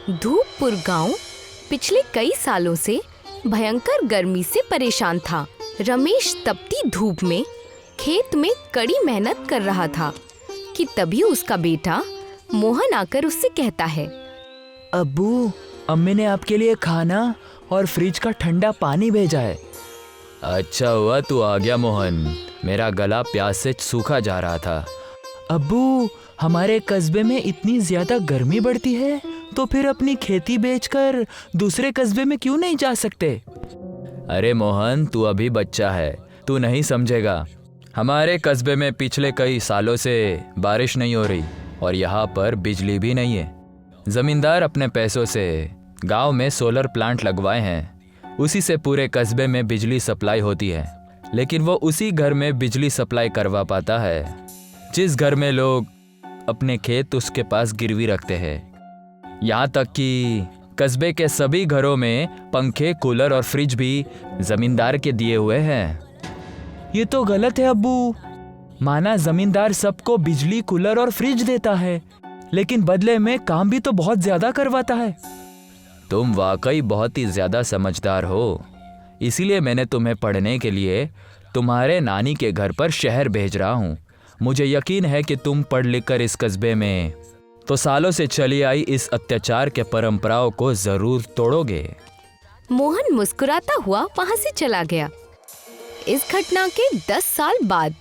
धूपपुर गांव पिछले कई सालों से भयंकर गर्मी से परेशान था। रमेश तपती धूप में खेत में कड़ी मेहनत कर रहा था कि तभी उसका बेटा मोहन आकर उससे कहता है, अब्बू, अम्मी ने आपके लिए खाना और फ्रिज का ठंडा पानी भेजा है। अच्छा हुआ तू आ गया मोहन, मेरा गला प्यास से सूखा जा रहा था। अब्बू, हमारे कस्बे में इतनी ज्यादा गर्मी बढ़ती है तो फिर अपनी खेती बेचकर दूसरे कस्बे में क्यों नहीं जा सकते? अरे मोहन, तू अभी बच्चा है, तू नहीं समझेगा। हमारे कस्बे में पिछले कई सालों से बारिश नहीं हो रही और यहाँ पर बिजली भी नहीं है। जमींदार अपने पैसों से गांव में सोलर प्लांट लगवाए हैं, उसी से पूरे कस्बे में बिजली सप्लाई होती है। लेकिन वो उसी घर में बिजली सप्लाई करवा पाता है जिस घर में लोग अपने खेत उसके पास गिरवी रखते हैं। यहाँ तक कि कस्बे के सभी घरों में पंखे, कूलर और फ्रिज भी जमींदार के दिए हुए हैं। ये तो गलत है अब्बू। माना जमींदार सबको बिजली, कूलर और फ्रिज देता है, लेकिन बदले में काम भी तो बहुत ज्यादा करवाता है। तुम वाकई बहुत ही ज्यादा समझदार हो, इसीलिए मैंने तुम्हें पढ़ने के लिए तुम्हारे नानी के घर पर शहर भेज रहा हूँ। मुझे यकीन है कि तुम पढ़ लिख कर इस कस्बे में तो सालों से चली आई इस अत्याचार के परंपराओं को जरूर तोड़ोगे। मोहन मुस्कुराता हुआ वहां से चला गया। इस घटना के 10 साल बाद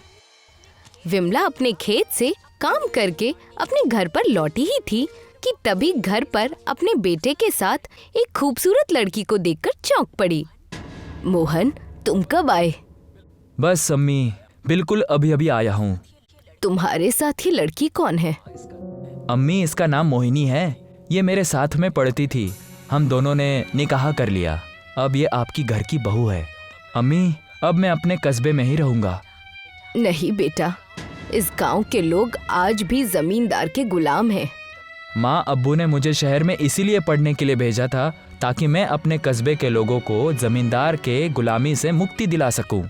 विमला अपने खेत से काम करके अपने घर पर लौटी ही थी कि तभी घर पर अपने बेटे के साथ एक खूबसूरत लड़की को देखकर चौंक पड़ी। मोहन, तुम कब आए? बस अम्मी, बिल्कुल अभी अभी आया हूँ। तुम्हारे साथ ये लड़की कौन है? अम्मी, इसका नाम मोहिनी है। ये मेरे साथ में पढ़ती थी। हम दोनों ने निकाह कर लिया। अब ये आपकी घर की बहू है। अम्मी, अब मैं अपने कस्बे में ही रहूंगा। नहीं बेटा, इस गांव के लोग आज भी जमींदार के गुलाम हैं। माँ, अब्बू ने मुझे शहर में इसीलिए पढ़ने के लिए भेजा था ताकि मैं अपने कस्बे के लोगों को जमींदार के गुलामी से मुक्ति दिला सकूं।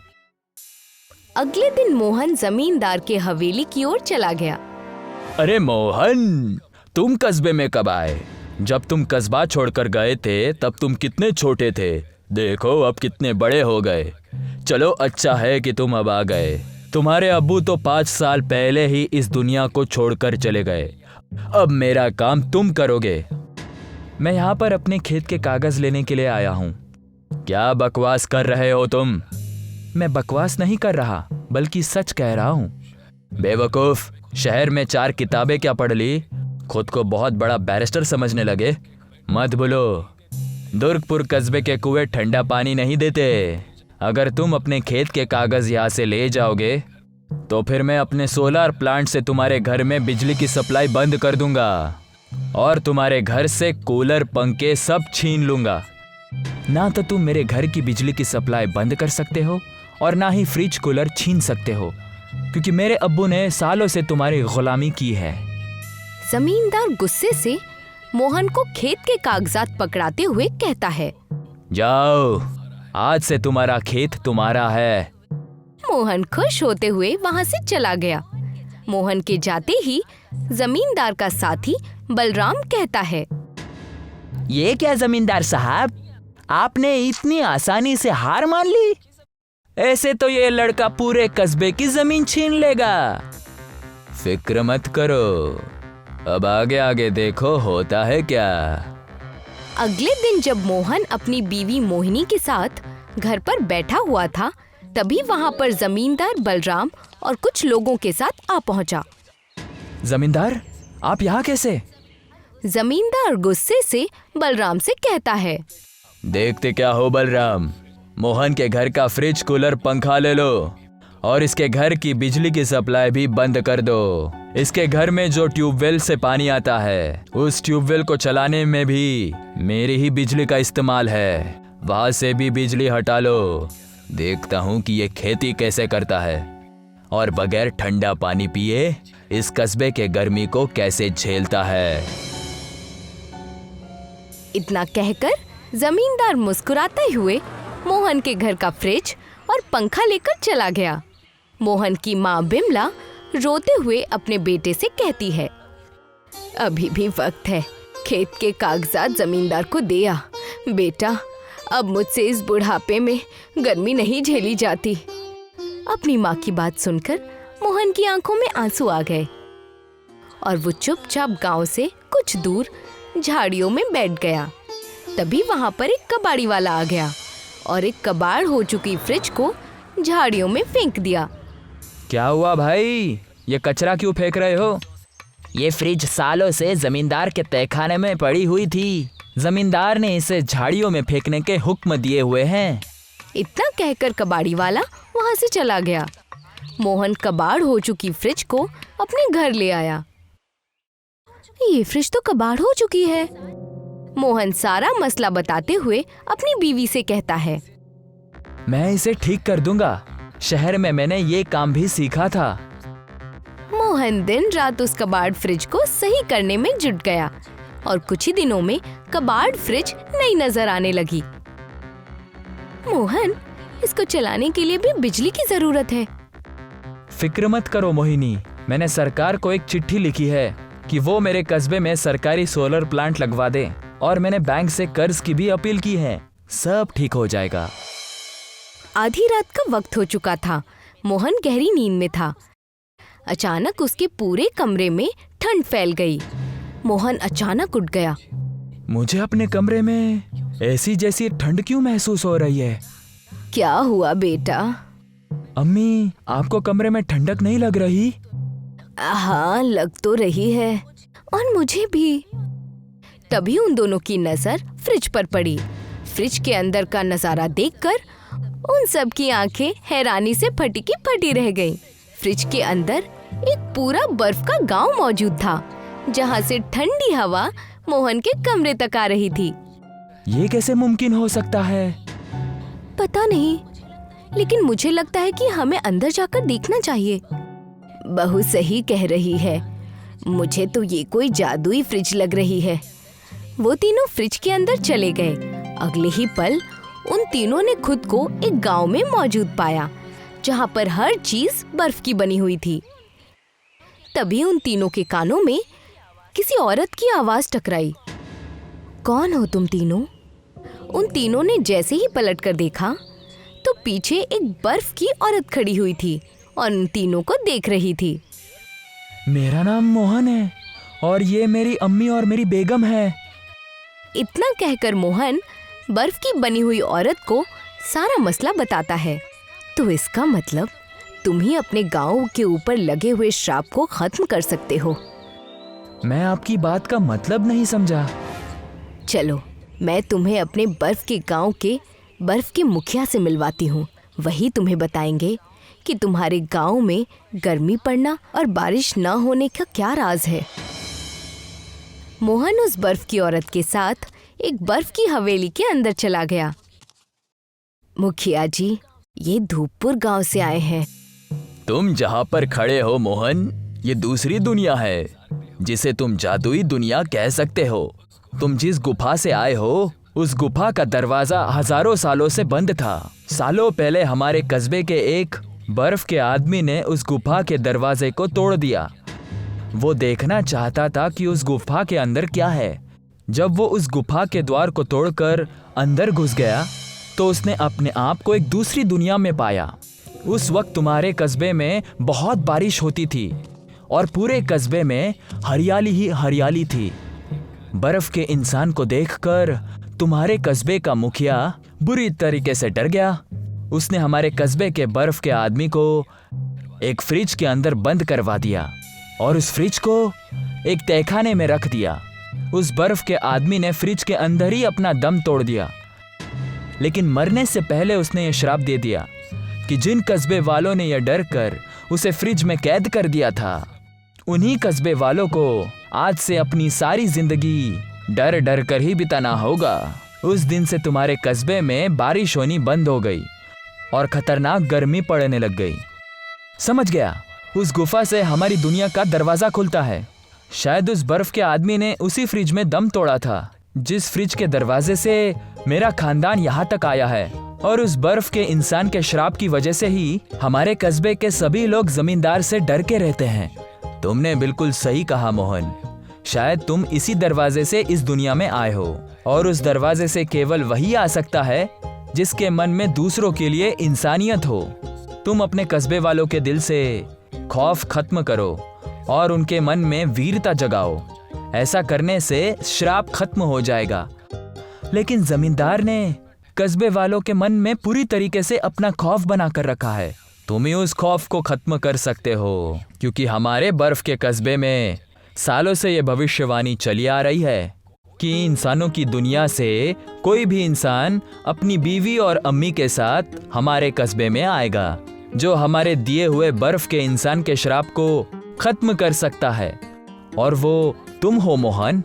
अगले दिन मोहन जमींदार के हवेली की ओर चला गया। अरे मोहन, तुम कस्बे में कब आए? जब तुम कस्बा छोड़कर गए थे तब तुम कितने छोटे थे। देखो अब कितने बड़े हो गए। चलो, अच्छा है कि तुम अब आ गए। तुम्हारे अब्बू तो 5 साल पहले ही इस दुनिया को छोड़कर चले गए। अब मेरा काम तुम करोगे। मैं यहाँ पर अपने खेत के कागज लेने के लिए आया हूँ। क्या बकवास कर रहे हो तुम? मैं बकवास नहीं कर रहा, बल्कि सच कह रहा हूँ। बेवकूफ, शहर में 4 किताबें क्या पढ़ ली? खुद को बहुत बड़ा बैरिस्टर समझने लगे। मत भूलो, दुर्गपुर कस्बे के कुएं ठंडा पानी नहीं देते। अगर तुम अपने खेत के कागज यहाँ से ले जाओगे तो फिर मैं अपने सोलर प्लांट से तुम्हारे घर में बिजली की सप्लाई बंद कर दूंगा और तुम्हारे घर से कूलर, पंखे सब छीन लूंगा। ना तो तुम मेरे घर की बिजली की सप्लाई बंद कर सकते हो और ना ही फ्रिज, कूलर छीन सकते हो, क्योंकि मेरे अब्बू ने सालों से तुम्हारी गुलामी की है। जमींदार गुस्से से मोहन को खेत के कागजात पकड़ाते हुए कहता है, जाओ, आज से तुम्हारा खेत तुम्हारा है। मोहन खुश होते हुए वहां से चला गया। मोहन के जाते ही जमींदार का साथी बलराम कहता है, ये क्या जमींदार साहब, आपने इतनी आसानी से हार मान ली? ऐसे तो ये लड़का पूरे कस्बे की जमीन छीन लेगा। फिक्र मत करो, अब आगे आगे देखो होता है क्या। अगले दिन जब मोहन अपनी बीवी मोहिनी के साथ घर पर बैठा हुआ था, तभी वहां पर जमींदार बलराम और कुछ लोगों के साथ आ पहुंचा। जमींदार, आप यहाँ कैसे? जमींदार गुस्से से बलराम से कहता है, देखते क्या हो बलराम, मोहन के घर का फ्रिज, कूलर, पंखा ले लो और इसके घर की बिजली की सप्लाई भी बंद कर दो। इसके घर में जो ट्यूबवेल से पानी आता है, उस ट्यूबवेल को चलाने में भी मेरी ही बिजली का इस्तेमाल है। वहां से भी बिजली हटा लो। देखता हूँ कि ये खेती कैसे करता है और बगैर ठंडा पानी पिए इस कस्बे के गर्मी को कैसे झेलता है। इतना कहकर जमींदार मुस्कुराते हुए मोहन के घर का फ्रिज और पंखा लेकर चला गया। मोहन की माँ बिमला रोते हुए अपने बेटे से कहती है, अभी भी वक्त है, खेत के कागजात जमींदार को दिया। बेटा, अब मुझसे इस बुढ़ापे में गर्मी नहीं झेली जाती। अपनी माँ की बात सुनकर मोहन की आंखों में आंसू आ गए और वो चुपचाप गांव से कुछ दूर झाड़ियों में बैठ गया। तभी वहां पर एक कबाड़ी वाला आ गया और एक कबाड़ हो चुकी फ्रिज को झाड़ियों में फेंक दिया। क्या हुआ भाई, ये कचरा क्यों फेंक रहे हो? ये फ्रिज सालों से जमींदार के तहखाने में पड़ी हुई थी। जमींदार ने इसे झाड़ियों में फेंकने के हुक्म दिए हुए हैं। इतना कहकर कबाड़ी वाला वहां से चला गया। मोहन कबाड़ हो चुकी फ्रिज को अपने घर ले आया। ये फ्रिज तो कबाड़ हो चुकी है। मोहन सारा मसला बताते हुए अपनी बीवी से कहता है, मैं इसे ठीक कर दूंगा। शहर में मैंने ये काम भी सीखा था। मोहन दिन रात उस कबाड़ फ्रिज को सही करने में जुट गया और कुछ ही दिनों में कबाड़ फ्रिज नई नजर आने लगी। मोहन, इसको चलाने के लिए भी बिजली की जरूरत है। फिक्र मत करो मोहिनी, मैंने सरकार को एक चिट्ठी लिखी है कि वो मेरे कस्बे में सरकारी सोलर प्लांट लगवा दे और मैंने बैंक से कर्ज की भी अपील की है। सब ठीक हो जाएगा। आधी रात का वक्त हो चुका था। मोहन गहरी नींद में था। अचानक उसके पूरे कमरे में ठंड फैल गई। मोहन अचानक उठ गया। मुझे अपने कमरे में ऐसी जैसी ठंड क्यों महसूस हो रही है? क्या हुआ बेटा? अम्मी, आपको कमरे में ठंडक नहीं लग रही? हाँ, लग तो रही है और मुझे भी। तभी उन दोनों की नजर फ्रिज पर पड़ी। फ्रिज के अंदर का नजारा देखकर उन सब की आंखें हैरानी से फटी की फटी रह गईं। फ्रिज के अंदर एक पूरा बर्फ का गांव मौजूद था, जहां से ठंडी हवा मोहन के कमरे तक आ रही थी। ये कैसे मुमकिन हो सकता है? पता नहीं, लेकिन मुझे लगता है कि हमें अंदर जाकर देखना चाहिए। बहू सही कह रही है, मुझे तो ये कोई जादुई फ्रिज लग रही है। वो तीनों फ्रिज के अंदर चले गए। अगले ही पल उन तीनों ने खुद को एक गांव में मौजूद पाया, जहां पर हर चीज बर्फ की बनी हुई थी। तभी उन तीनों के कानों में किसी औरत की आवाज टकराई। कौन हो तुम तीनों? उन तीनों ने जैसे ही पलटकर देखा तो पीछे एक बर्फ की औरत खड़ी हुई थी और उन तीनों को देख रही थी। मेरा नाम मोहन है और ये मेरी अम्मी और मेरी बेगम है। इतना कहकर मोहन बर्फ की बनी हुई औरत को सारा मसला बताता है। तो इसका मतलब तुम ही अपने गांव के ऊपर लगे हुए श्राप को खत्म कर सकते हो। मैं आपकी बात का मतलब नहीं समझा। चलो, मैं तुम्हें अपने बर्फ के गांव के बर्फ के मुखिया से मिलवाती हूँ। वही तुम्हें बताएंगे कि तुम्हारे गांव में गर्मी पड़ना और बारिश न होने का क्या राज है। मोहन उस बर्फ की औरत के साथ एक बर्फ की हवेली के अंदर चला गया। मुखिया जी, ये धूपपुर गांव से आए हैं। तुम जहाँ पर खड़े हो मोहन, ये दूसरी दुनिया है, जिसे तुम जादुई दुनिया कह सकते हो। तुम जिस गुफा से आए हो, उस गुफा का दरवाजा हजारों सालों से बंद था। सालों पहले हमारे कस्बे के एक बर्फ के आदमी ने उस गुफा के दरवाजे को तोड़ दिया। वो देखना चाहता था कि उस गुफा के अंदर क्या है। जब वो उस गुफा के द्वार को तोड़कर अंदर घुस गया तो उसने अपने आप को एक दूसरी दुनिया में पाया। उस वक्त तुम्हारे कस्बे में बहुत बारिश होती थी और पूरे कस्बे में हरियाली ही हरियाली थी। बर्फ के इंसान को देखकर तुम्हारे कस्बे का मुखिया बुरी तरीके से डर गया। उसने हमारे कस्बे के बर्फ के आदमी को एक फ्रिज के अंदर बंद करवा दिया और उस फ्रिज को एक तहखाने में रख दिया। उस बर्फ के आदमी ने फ्रिज के अंदर ही अपना दम तोड़ दिया, लेकिन मरने से पहले उसने ये श्राप दे दिया कि जिन कस्बे वालों ने यह डर कर उसे फ्रिज में कैद कर दिया था, उन्हीं कस्बे वालों को आज से अपनी सारी जिंदगी डर डर कर ही बिताना होगा। उस दिन से तुम्हारे कस्बे में बारिश होनी बंद हो गई और खतरनाक गर्मी पड़ने लग गई। समझ गया? उस गुफा से हमारी दुनिया का दरवाजा खुलता है। शायद उस बर्फ के आदमी ने उसी फ्रिज में दम तोड़ा था, जिस फ्रिज के दरवाजे से मेरा खानदान यहाँ तक आया है। और उस बर्फ के इंसान के श्राप की वजह से ही हमारे कस्बे के सभी लोग जमींदार से डर के रहते हैं। तुमने बिल्कुल सही कहा मोहन। शायद तुम इसी दरवाजे से इस दुनिया में आए हो, और उस दरवाजे से केवल वही आ सकता है जिसके मन में दूसरों के लिए इंसानियत हो। तुम अपने कस्बे वालों के दिल से खौफ खत्म करो और उनके मन में वीरता जगाओ। ऐसा करने से श्राप खत्म हो जाएगा। लेकिन जमींदार ने कस्बे वालों के मन में पूरी तरीके से अपना खौफ बना कर रखा है। तुम ही उस खौफ को खत्म कर सकते हो, क्योंकि हमारे बर्फ के कस्बे में सालों से ये भविष्यवाणी चली आ रही है कि इंसानों की दुनिया से कोई भी इंसान अपनी बीवी और अम्मी के साथ हमारे कस्बे में आएगा, जो हमारे दिए हुए बर्फ के इंसान के श्राप को खत्म कर सकता है, और वो तुम हो मोहन।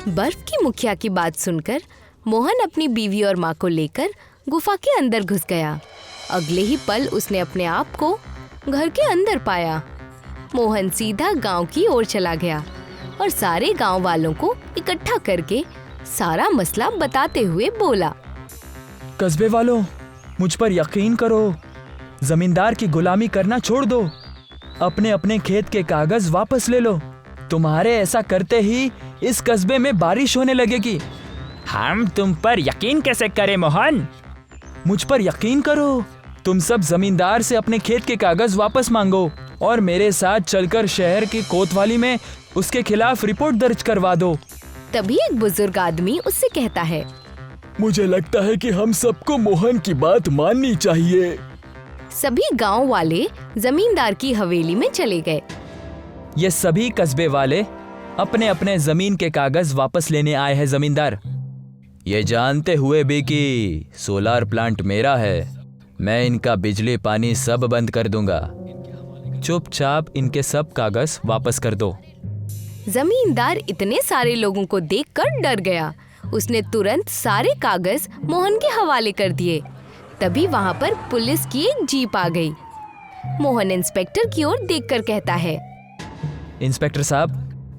बर्फ की मुखिया की बात सुनकर मोहन अपनी बीवी और माँ को लेकर गुफा के अंदर घुस गया। अगले ही पल उसने अपने आप को घर के अंदर पाया। मोहन सीधा गांव की ओर चला गया और सारे गांव वालों को इकट्ठा करके सारा मसला बताते हुए बोला, कस्बे वालों, मुझ पर यकीन करो, जमींदार की गुलामी करना छोड़ दो। अपने अपने खेत के कागज वापस ले लो। तुम्हारे ऐसा करते ही इस कस्बे में बारिश होने लगेगी। हम तुम पर यकीन कैसे करें मोहन? मुझ पर यकीन करो। तुम सब जमींदार से अपने खेत के कागज वापस मांगो और मेरे साथ चलकर शहर की कोतवाली में उसके खिलाफ रिपोर्ट दर्ज करवा दो। तभी एक बुजुर्ग आदमी उससे कहता है, मुझे लगता है कि हम सबको मोहन की बात माननी चाहिए। सभी गांव वाले जमींदार की हवेली में चले गए। ये सभी कस्बे वाले अपने अपने जमीन के कागज वापस लेने आए हैं जमींदार, ये जानते हुए भी कि सोलार प्लांट मेरा है। मैं इनका बिजली पानी सब बंद कर दूंगा। चुपचाप इनके सब कागज वापस कर दो। जमींदार इतने सारे लोगों को देखकर डर गया। उसने तुरंत सारे कागज मोहन के हवाले कर दिए। तभी वहां पर पुलिस की एक जीप आ गई। मोहन इंस्पेक्टर की ओर देखकर कहता है, इंस्पेक्टर साहब,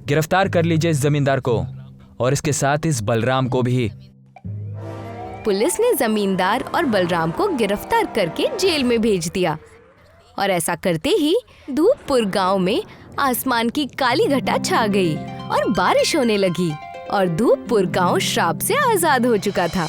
गिरफ्तार कर लीजिए इस जमींदार को और इसके साथ इस बलराम को भी। पुलिस ने जमींदार और बलराम को गिरफ्तार करके जेल में भेज दिया। और ऐसा करते ही धूपपुर गांव में आसमान की काली घटा छा गई और बारिश होने लगी और धूपपुर गांव श्राप से आजाद हो चुका था।